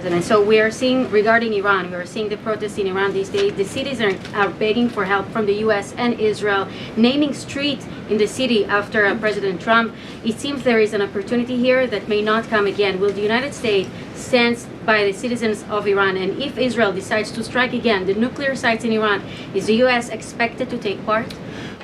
President. So we are seeing, regarding Iran, we are seeing the protests in Iran these days. The cities are begging for help from the U.S. and Israel, naming streets in the city after President Trump. It seems there is an opportunity here that may not come again. Will the United States stand by the citizens of Iran? And if Israel decides to strike again the nuclear sites in Iran, is the U.S. expected to take part?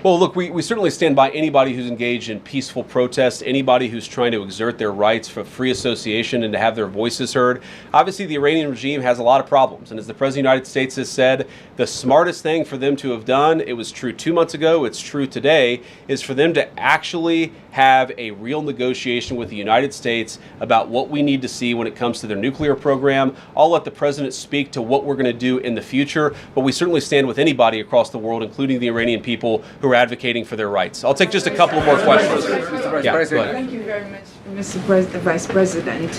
Well, look, we certainly stand by anybody who's engaged in peaceful protest, anybody who's trying to exert their rights for free association and to have their voices heard. Obviously, the Iranian regime has a lot of problems. And as the President of the United States has said, the smartest thing for them to have done, it was true 2 months ago, it's true today, is for them to actually have a real negotiation with the United States about what we need to see when it comes to their nuclear program. I'll let the President speak to what we're going to do in the future, but we certainly stand with anybody across the world, including the Iranian people who are advocating for their rights. I'll take just a couple more questions. Thank you very much, Mr. Vice President.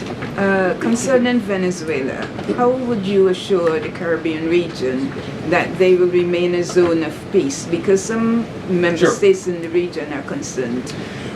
Concerning Venezuela, how would you assure the Caribbean region that they will remain a zone of peace? Because some member states in the region are concerned.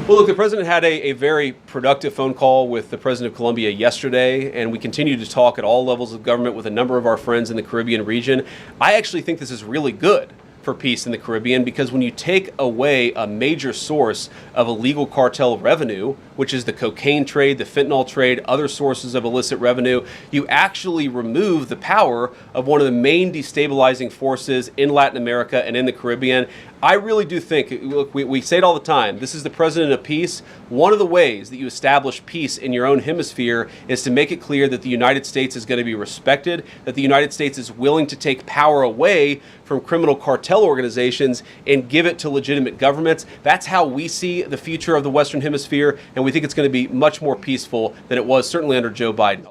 Well, look, the President had a very productive phone call with the President of Colombia yesterday, and we continue to talk at all levels of government with a number of our friends in the Caribbean region. I actually think this is really good for peace in the Caribbean, because when you take away a major source of illegal cartel revenue, which is the cocaine trade, the fentanyl trade, other sources of illicit revenue, you actually remove the power of one of the main destabilizing forces in Latin America and in the Caribbean. I really do think, look, we say it all the time, this is the President of peace. One of the ways that you establish peace in your own hemisphere is to make it clear that the United States is going to be respected, that the United States is willing to take power away from criminal cartel organizations and give it to legitimate governments. That's how we see the future of the Western Hemisphere, and we think it's going to be much more peaceful than it was certainly under Joe Biden.